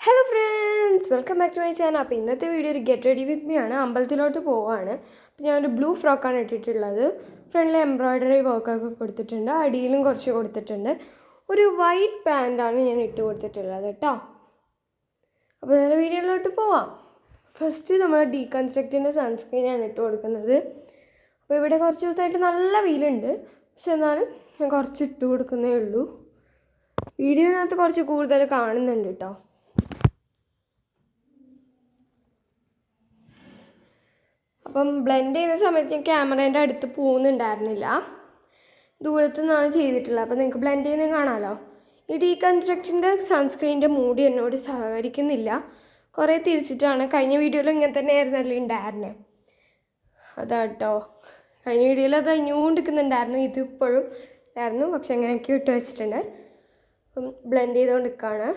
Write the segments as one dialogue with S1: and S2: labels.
S1: Hello friends, welcome back to my channel. അപ്പോൾ ഇന്നത്തെ video ഒരു ഗെറ്റ് റെഡി വിത്ത് മീ ആണ്. അമ്പലത്തിലോട്ട് പോവാണ്. അപ്പോൾ ഞാനൊരു ബ്ലൂ ഫ്രോക്കാണ് ഇട്ടിട്ടുള്ളത്. ഫ്രണ്ടിൽ എംബ്രോയ്ഡറി വർക്കൊക്കെ കൊടുത്തിട്ടുണ്ട്, അടിയിലും കുറച്ച് കൊടുത്തിട്ടുണ്ട്. ഒരു വൈറ്റ് പാൻറ്റാണ് ഞാൻ ഇട്ട് കൊടുത്തിട്ടുള്ളത് കേട്ടോ. അപ്പോൾ നേരെ വീഡിയോയിലോട്ട് പോവാം. ഫസ്റ്റ് നമ്മൾ ഡീകൺസ്ട്രക്റ്റിൻ്റെ സൺസ്ക്രീനാണ് ഇട്ട് കൊടുക്കുന്നത്. അപ്പോൾ ഇവിടെ കുറച്ച് ദിവസമായിട്ട് നല്ല വെയിലുണ്ട്, പക്ഷെ എന്നാലും ഞാൻ കുറച്ച് ഇട്ട് കൊടുക്കുന്നേ ഉള്ളൂ. വീഡിയോനകത്ത് കുറച്ച് കൂടുതൽ കാണുന്നുണ്ട് കേട്ടോ. അപ്പം ബ്ലെൻഡ് ചെയ്യുന്ന സമയത്ത് ഞാൻ ക്യാമറേൻ്റെ അടുത്ത് പോകുന്നുണ്ടായിരുന്നില്ല, ദൂരത്തു നിന്നാണ് ചെയ്തിട്ടുള്ളത്. അപ്പോൾ നിങ്ങൾക്ക് ബ്ലെൻഡ് ചെയ്യുന്നത് കാണാമല്ലോ. ഈ ഡീകൺസ്ട്രക്റ്റിൻ്റെ സൺസ്ക്രീനിൻ്റെ മൂടി എന്നോട് സഹകരിക്കുന്നില്ല. കുറേ തിരിച്ചിട്ടാണ്. കഴിഞ്ഞ വീഡിയോയിൽ ഇങ്ങനെ തന്നെ ആയിരുന്നല്ലേ ഉണ്ടായിരുന്നത്. അതാട്ടോ, കഴിഞ്ഞ വീഡിയോയിൽ അത് അഞ്ഞുകൊണ്ടിരിക്കുന്നുണ്ടായിരുന്നു. ഇതിപ്പോഴും ഉണ്ടായിരുന്നു, പക്ഷെ അങ്ങനെയൊക്കെ ഇട്ട് വെച്ചിട്ടുണ്ട്. അപ്പം ബ്ലെൻഡ് ചെയ്തുകൊണ്ട് നിൽക്കുകയാണ്.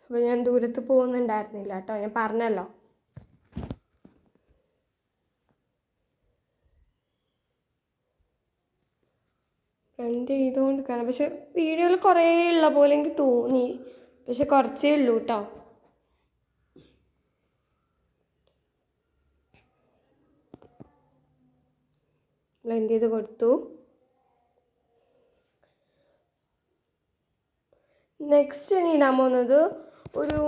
S1: അപ്പോൾ ഞാൻ ദൂരത്ത് പോകുന്നുണ്ടായിരുന്നില്ല കേട്ടോ, ഞാൻ പറഞ്ഞല്ലോ. ബ്ലെൻഡ് ചെയ്തുകൊണ്ടിരിക്കുകയാണ്. പക്ഷെ വീഡിയോയിൽ കുറേ ഉള്ള പോലെ എനിക്ക് തോന്നി, പക്ഷെ കുറച്ചേ ഉള്ളൂ കേട്ടോ. ബ്ലെൻഡ് ചെയ്ത് കൊടുത്തു. നെക്സ്റ്റ് ഇനി ഇടാൻ പോകുന്നത് ഒരു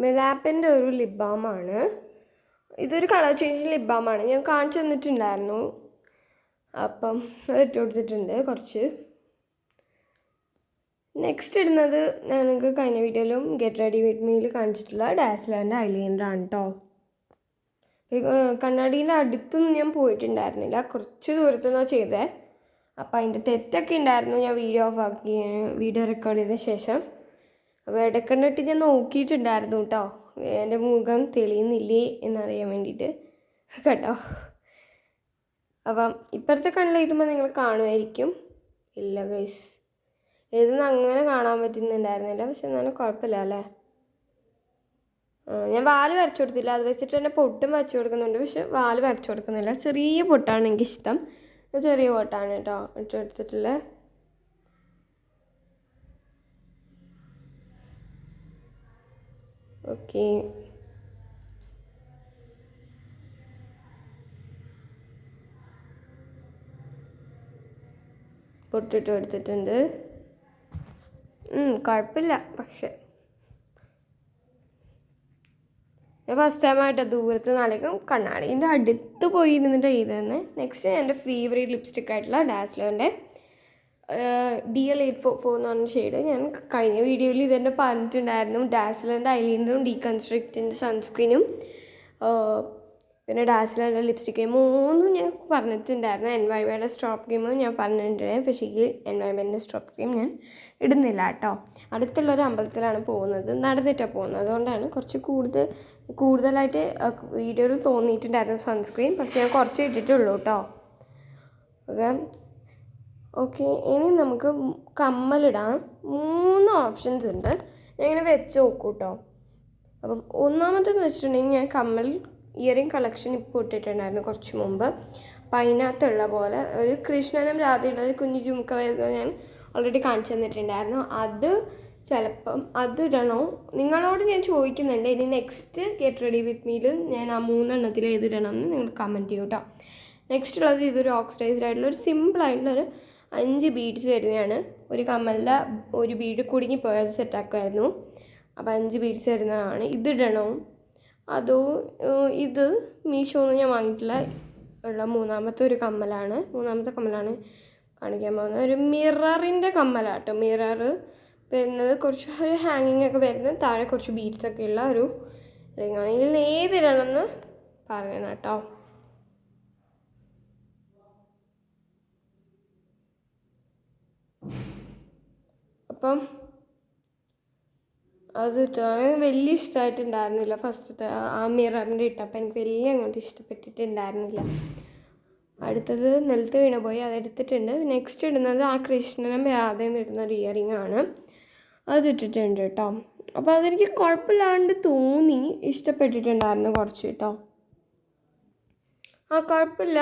S1: മെലാപ്പിൻ്റെ ഒരു ലിപ് ബാമാണ്. ഇതൊരു കളർ ചേഞ്ച് ലിപ് ബാമാണ്, ഞാൻ കാണിച്ചു തന്നിട്ടുണ്ടായിരുന്നു. അപ്പം അത് ഇട്ട് കൊടുത്തിട്ടുണ്ട് കുറച്ച്. നെക്സ്റ്റ് ഇടുന്നത് ഞാൻ നിങ്ങൾക്ക് കഴിഞ്ഞ വീഡിയോയിലും ഗെറ്റ് റെഡി വിത്ത് മീയിൽ കാണിച്ചിട്ടുള്ള ഡാസ്ലറിൻ്റെ ഐലൈനറാണ് കേട്ടോ. കണ്ണാടീൻ്റെ അടുത്തൊന്നും ഞാൻ പോയിട്ടുണ്ടായിരുന്നില്ല, കുറച്ച് ദൂരത്തുനിന്നാണ് ചെയ്തത്. അപ്പോൾ അതിൻ്റെ തെറ്റൊക്കെ ഉണ്ടായിരുന്നു. ഞാൻ വീഡിയോ റെക്കോർഡ് ചെയ്ത ശേഷം അപ്പോൾ ഇടയ്ക്കണ്ടിട്ട് ഞാൻ നോക്കിയിട്ടുണ്ടായിരുന്നു കേട്ടോ, എൻ്റെ മുഖം തെളിയുന്നില്ലേ എന്നറിയാൻ വേണ്ടിയിട്ട് കേട്ടോ. അപ്പം ഇപ്പോഴത്തെ കണ്ണിൽ എഴുതുമ്പോൾ നിങ്ങൾ കാണുമായിരിക്കും. ഇല്ല ഗൈസ്, എഴുതുന്ന അങ്ങനെ കാണാൻ പറ്റുന്നുണ്ടായിരുന്നില്ല, പക്ഷെ എന്നാലും കുഴപ്പമില്ല അല്ലേ. ഞാൻ വാല് വരച്ചു കൊടുത്തില്ല, അത് വെച്ചിട്ട് തന്നെ പൊട്ടും വരച്ചു കൊടുക്കുന്നുണ്ട്, പക്ഷെ വാല് വരച്ചു കൊടുക്കുന്നില്ല. ചെറിയ പൊട്ടാണ് എനിക്കിഷ്ടം, ചെറിയ പൊട്ടാണ് കേട്ടോ ഇട്ട് കൊടുത്തിട്ടുള്ളത്. ഓക്കെ, പൊട്ടിട്ട് കൊടുത്തിട്ടുണ്ട്. കുഴപ്പമില്ല. പക്ഷെ ഞാൻ ഫസ്റ്റ് ടൈമായിട്ട് ദൂരത്ത് നിന്നാലേക്കും കണ്ണാടീൻ്റെ അടുത്ത് പോയി ഇരുന്നിട്ട് ചെയ്തതന്നെ. നെക്സ്റ്റ് എൻ്റെ ഫേവറേറ്റ് ലിപ്സ്റ്റിക് ആയിട്ടുള്ള ഡാസ്ലറിൻ്റെ DL844 എന്ന് പറഞ്ഞ ഷെയ്ഡ്. ഞാൻ കഴിഞ്ഞ വീഡിയോയിൽ ഇതെന്നെ പറഞ്ഞിട്ടുണ്ടായിരുന്നു. ഡാസ്ലറിൻ്റെ ഐലൈനറും ഡീകൺസ്ട്രക്റ്റിൻ്റെ സൺസ്ക്രീനും പിന്നെ ഡാസ്ലറിൻ്റെ ലിപ്സ്റ്റിക്ക് മൂന്നും ഞാൻ പറഞ്ഞിട്ടുണ്ടായിരുന്നു. NYBയുടെ സ്ട്രോപ്പ് ക്രീമും ഞാൻ പറഞ്ഞിട്ടുണ്ടായിരുന്നു. പക്ഷേ ഈ NYBൻ്റെ സ്ട്രോപ്പ് ക്രീം ഞാൻ ഇടുന്നില്ല കേട്ടോ. അടുത്തുള്ളൊരു അമ്പലത്തിലാണ് പോകുന്നത്, നടന്നിട്ടാണ് പോകുന്നത്. അതുകൊണ്ടാണ് കുറച്ച് കൂടുതലായിട്ട് വീഡിയോയിൽ തോന്നിയിട്ടുണ്ടായിരുന്നു സൺസ്ക്രീൻ. പക്ഷേ ഞാൻ കുറച്ച് ഇട്ടിട്ടുള്ളൂ കേട്ടോ. ഓക്കെ, ഇനി നമുക്ക് കമ്മലിടാൻ 3 ഓപ്ഷൻസ് ഉണ്ട്. ഞാൻ ഇങ്ങനെ വെച്ച് നോക്കൂ കേട്ടോ. അപ്പം ഒന്നാമതെന്ന് വെച്ചിട്ടുണ്ടെങ്കിൽ ഞാൻ കമ്മൽ ഇയറിംഗ് കളക്ഷൻ ഇപ്പോൾ ഇട്ടിട്ടുണ്ടായിരുന്നു കുറച്ച് മുമ്പ്. അപ്പം അതിനകത്തുള്ള പോലെ ഒരു കൃഷ്ണനും രാധയുള്ള ഒരു കുഞ്ഞു ജുമുക്ക വരുന്നത് ഞാൻ ഓൾറെഡി കാണിച്ചു തന്നിട്ടുണ്ടായിരുന്നു. അത് ചിലപ്പം അതിടണോ നിങ്ങളോട് ഞാൻ ചോദിക്കുന്നുണ്ട്. ഇനി നെക്സ്റ്റ് ഗെറ്റ് റെഡി വിത്ത് മീയിൽ ഞാൻ ആ 3 എണ്ണത്തിൽ ഏതിടണമെന്ന് നിങ്ങൾ കമൻറ്റ് ചെയ്യൂ കേട്ടോ. നെക്സ്റ്റ് ഉള്ളത് ഇതൊരു ഓക്സിഡൈസ്ഡ് ആയിട്ടുള്ള ഒരു സിമ്പിളായിട്ടുള്ളൊരു 5 ബീഡ്സ് വരുന്നതാണ്. ഒരു കമ്മലിൻ്റെ ഒരു ബീഡ് കുടുങ്ങിപ്പോയത് സെറ്റാക്കുമായിരുന്നു. അപ്പോൾ 5 ബീഡ്സ് വരുന്നതാണ്. ഇതിടണോ അതോ ഇത് മീഷോന്ന് ഞാൻ വാങ്ങിയിട്ടുള്ള മൂന്നാമത്തെ കമ്മലാണ് കാണിക്കാൻ പോകുന്നത്. ഒരു മിററിൻ്റെ കമ്മലാട്ടോ. മിറർ വരുന്നത് കുറച്ച് ഒരു ഹാങ്ങിങ് ഒക്കെ വരുന്നത്, താഴെ കുറച്ച് ബീഡ്സൊക്കെ ഉള്ള ഒരു റിങ്ങാണ്. ഇതിൽ ഏതിടണമെന്ന് പറയണം കേട്ടോ. അപ്പം അത് വലിയ ഇഷ്ടമായിട്ടുണ്ടായിരുന്നില്ല ഫസ്റ്റത്തെ ആ മിററിൻ്റെ ഇട്ടപ്പോൾ എനിക്ക് വലിയ അങ്ങോട്ട് ഇഷ്ടപ്പെട്ടിട്ടുണ്ടായിരുന്നില്ല. അടുത്തത് നിലത്ത് വീണ് പോയി, അതെടുത്തിട്ടുണ്ട്. നെക്സ്റ്റ് ഇടുന്നത് ആ കൃഷ്ണനും രാധയും ഇടുന്ന ഒരു ഇയറിംഗ് ആണ്, അതിട്ടിട്ടുണ്ട് കേട്ടോ. അപ്പോൾ അതെനിക്ക് കുഴപ്പമില്ലാണ്ട് തോന്നി, ഇഷ്ടപ്പെട്ടിട്ടുണ്ടായിരുന്നു കുറച്ച് കേട്ടോ. കുഴപ്പമില്ല,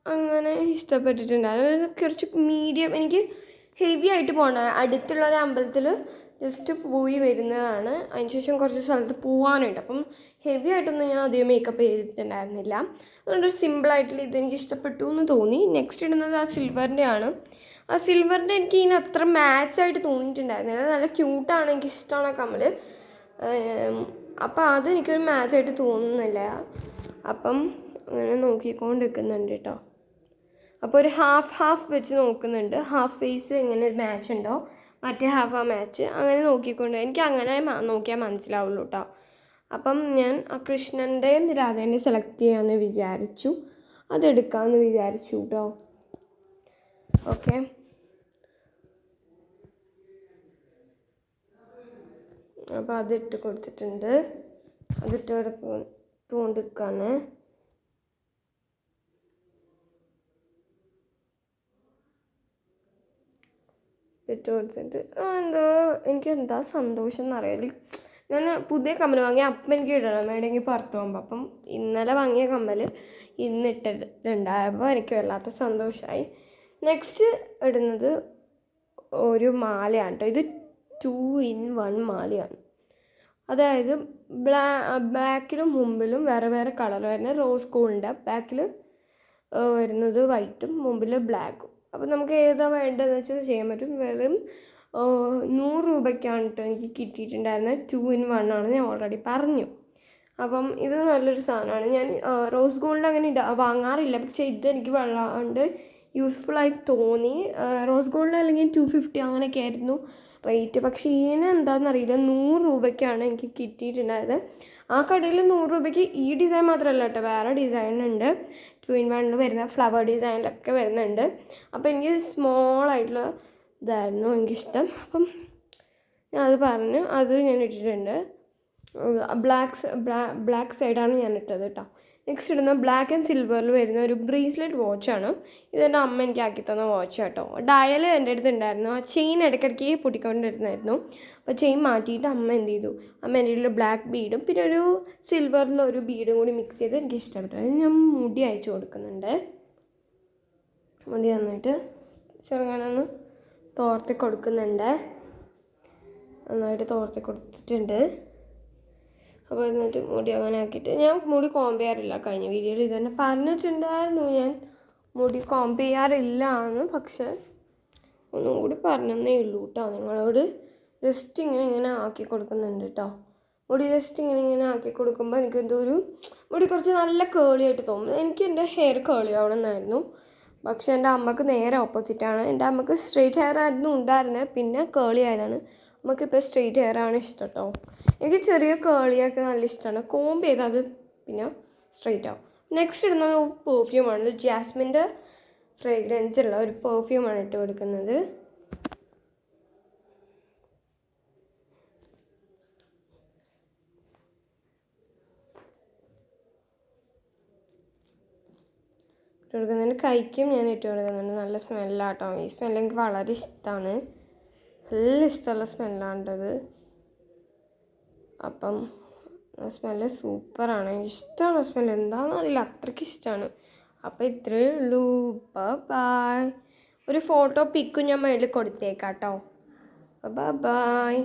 S1: അങ്ങനെ ഇഷ്ടപ്പെട്ടിട്ടുണ്ടായിരുന്നു. കുറച്ച് മീഡിയം, എനിക്ക് ഹെവി ആയിട്ട് പോകണ്ട. അടുത്തുള്ളൊരു അമ്പലത്തിൽ ജസ്റ്റ് പോയി വരുന്നതാണ്. അതിന് ശേഷം കുറച്ച് സ്ഥലത്ത് പോകാനുണ്ട്. അപ്പം ഹെവി ആയിട്ടൊന്നും ഞാൻ അധികം മേക്കപ്പ് ചെയ്തിട്ടുണ്ടായിരുന്നില്ല. അതുകൊണ്ട് സിമ്പിളായിട്ടുള്ള ഇതെനിക്ക് ഇഷ്ടപ്പെട്ടു എന്ന് തോന്നി. നെക്സ്റ്റ് ഇടുന്നത് ആ സിൽവറിൻ്റെ ആണ്. ആ സിൽവറിൻ്റെ എനിക്ക് ഇതിന് അത്ര മാച്ചായിട്ട് തോന്നിയിട്ടുണ്ടായിരുന്നില്ല. നല്ല ക്യൂട്ടാണ്, എനിക്ക് ഇഷ്ടമാണ് ആ കമ്മൽ. അപ്പം അതെനിക്കൊരു മാച്ചായിട്ട് തോന്നുന്നില്ല. അപ്പം അങ്ങനെ നോക്കിക്കൊണ്ടിരിക്കുന്നുണ്ട് കേട്ടോ. അപ്പോൾ ഒരു ഹാഫ് വെച്ച് നോക്കുന്നുണ്ട്. ഹാഫ് ഫേസ് എങ്ങനെ മാച്ച് ഉണ്ടോ, മറ്റേ ഹാഫ് ആ മാച്ച്, അങ്ങനെ നോക്കിക്കൊണ്ട് എനിക്ക് അങ്ങനെ നോക്കിയാൽ മനസ്സിലാവുള്ളൂ കേട്ടോ. അപ്പം ഞാൻ ആ കൃഷ്ണൻ്റെയും രാധേൻ്റെയും സെലക്ട് ചെയ്യാമെന്ന് വിചാരിച്ചു. അതെടുക്കാമെന്ന് വിചാരിച്ചു കേട്ടോ. ഓക്കെ, അപ്പോൾ അതിട്ട് കൊടുത്തിട്ടുണ്ട്. അതിട്ട് തോണ്ടിക്കാണ്. ഇട്ട് കൊടുത്തിട്ട് എന്തോ എനിക്ക് എന്താ സന്തോഷം എന്നറിയാം. ഞാൻ പുതിയ കമ്മൽ വാങ്ങിയ അപ്പം എനിക്ക് ഇടണം എവിടെയെങ്കിൽ പുറത്ത് പോകുമ്പോൾ. അപ്പം ഇന്നലെ വാങ്ങിയ കമ്മൽ ഇന്നിട്ടിട്ടുണ്ടായപ്പോൾ എനിക്ക് വല്ലാത്ത സന്തോഷമായി. നെക്സ്റ്റ് ഇടുന്നത് ഒരു മാലയാണ് കേട്ടോ. ഇത് 2-in-1 മാലയാണ്. അതായത് ബാക്കിലും മുമ്പിലും വേറെ കളർ വരുന്ന റോസ് ഗോൾഡിൻ്റെ, ബാക്കിൽ വരുന്നത് വൈറ്റും മുമ്പിൽ ബ്ലാക്കും. അപ്പോൾ നമുക്ക് ഏതാ വേണ്ടതെന്ന് വെച്ചാൽ ചെയ്യാൻ പറ്റും. വെറും 100 രൂപയ്ക്കാണ് കേട്ടോ എനിക്ക് കിട്ടിയിട്ടുണ്ടായിരുന്നത്. 2-in-1 ആണ്, ഞാൻ ഓൾറെഡി പറഞ്ഞു. അപ്പം ഇത് നല്ലൊരു സാധനമാണ്. ഞാൻ റോസ് ഗോൾഡ് അങ്ങനെ വാങ്ങാറില്ല, പക്ഷേ ഇതെനിക്ക് വല്ലാണ്ട് യൂസ്ഫുള്ളായി തോന്നി. റോസ് ഗോൾഡ് അല്ലെങ്കിൽ 250 അങ്ങനെയൊക്കെ ആയിരുന്നു റേറ്റ്. പക്ഷേ ഇതിന് എന്താണെന്നറിയില്ല, 100 രൂപയ്ക്കാണ് എനിക്ക് കിട്ടിയിട്ടുണ്ടായത്. ആ കടയിൽ 100 രൂപയ്ക്ക് ഈ ഡിസൈൻ മാത്രമല്ല കേട്ടോ, വേറെ ഡിസൈൻ ഉണ്ട്. 2-in-1 വരുന്ന ഫ്ലവർ ഡിസൈനിലൊക്കെ വരുന്നുണ്ട്. അപ്പോൾ എനിക്ക് സ്മോളായിട്ടുള്ള ഇതായിരുന്നു എനിക്കിഷ്ടം. അപ്പം ഞാൻ അത് പറഞ്ഞ് അത് ഞാൻ ഇട്ടിട്ടുണ്ട്. ബ്ലാക്ക് സൈഡാണ് ഞാൻ ഇട്ടത് കേട്ടോ. നെക്സ്റ്റ് ഇടുന്ന ബ്ലാക്ക് ആൻഡ് സിൽവറിൽ വരുന്ന ഒരു ബ്രേസ്ലെറ്റ് വാച്ചാണ്. ഇതെൻ്റെ അമ്മ എനിക്ക് ആക്കി തന്ന വാച്ച് കേട്ടോ. ഡയൽ എൻ്റെ അടുത്ത് ഉണ്ടായിരുന്നു. ആ ചെയിൻ ഇടയ്ക്കിടയ്ക്ക് പൊട്ടിക്കൊണ്ടിരുന്നായിരുന്നു. അപ്പോൾ ചെയിൻ മാറ്റിയിട്ട് അമ്മ എന്ത് ചെയ്തു, അമ്മ എൻ്റെ കയ്യിൽ ബ്ലാക്ക് ബീഡും പിന്നെ ഒരു സിൽവറിലൊരു ബീഡും കൂടി മിക്സ് ചെയ്ത് എനിക്ക് ഇഷ്ടപ്പെട്ടു. അത് ഞാൻ മുടി അയച്ചു കൊടുക്കുന്നുണ്ട്. മുടി നന്നായിട്ട് ചെറുങ്ങനൊന്ന് തോർത്തി കൊടുക്കുന്നുണ്ട്. നന്നായിട്ട് തോർത്തി കൊടുത്തിട്ടുണ്ട്. അപ്പോൾ എന്നിട്ട് മുടി അങ്ങനെ ആക്കിയിട്ട്, ഞാൻ മുടി കോംബ് ചെയ്യാറില്ല. കഴിഞ്ഞ വീഡിയോയിൽ ഇത് തന്നെ പറഞ്ഞിട്ടുണ്ടായിരുന്നു, ഞാൻ മുടി കോംബ് ചെയ്യാറില്ല എന്ന്. പക്ഷേ ഒന്നും കൂടി പറഞ്ഞതേ ഉള്ളൂ കേട്ടോ നിങ്ങളോട്. ജസ്റ്റ് ഇങ്ങനെ ആക്കി കൊടുക്കുന്നുണ്ട് കേട്ടോ. മുടി ജസ്റ്റ് ഇങ്ങനെ ആക്കി കൊടുക്കുമ്പോൾ എനിക്ക് എന്തോ ഒരു മുടി കുറച്ച് നല്ല കേളി ആയിട്ട് തോന്നും. എനിക്ക് എൻ്റെ ഹെയർ കേളി ആവണമെന്നായിരുന്നു, പക്ഷേ എൻ്റെ അമ്മക്ക് നേരെ ഓപ്പോസിറ്റാണ്. എൻ്റെ അമ്മക്ക് സ്ട്രെയിറ്റ് ഹെയർ ആയിരുന്നു ഉണ്ടായിരുന്നത്, പിന്നെ കേളി ആയതാണ്. നമുക്കിപ്പോൾ സ്ട്രെയിറ്റ് ഹെയർ ആണ് ഇഷ്ടം കേട്ടോ. എനിക്ക് ചെറിയ കേളിയൊക്കെ നല്ല ഇഷ്ടമാണ്. കോംബ് ചെയ്താൽ അത് പിന്നെ സ്ട്രെയിറ്റ് ആവും. നെക്സ്റ്റ് ഇടുന്നത് പെർഫ്യൂമാണ്. ജാസ്മിൻ്റെ ഫ്രേഗ്രൻസ് ഉള്ള ഒരു പെർഫ്യൂമാണ് ഇട്ട് കൊടുക്കുന്നത്. ഇട്ട് കൊടുക്കുന്നതിന് കൈക്കും ഞാൻ ഇട്ട് കൊടുക്കുന്നുണ്ട്. നല്ല സ്മെല്ലാട്ടോ. ഈ സ്മെല്ല് എനിക്ക് വളരെ ഇഷ്ടമാണ്. നല്ല ഇഷ്ടമുള്ള സ്മെല്ലാണ്ടത്. അപ്പം സ്മെല്ല് സൂപ്പറാണ്, ഇഷ്ടമാണ് സ്മെല്ല്. എന്താണെന്നറിയില്ല, അത്രയ്ക്ക് ഇഷ്ടമാണ്. അപ്പോൾ ഇത്രയേ ഉള്ളൂ. ബൈ. ഒരു ഫോട്ടോ പിക്കും ഞാൻ മേളിൽ കൊടുത്തേക്കാം കേട്ടോ. ബൈ.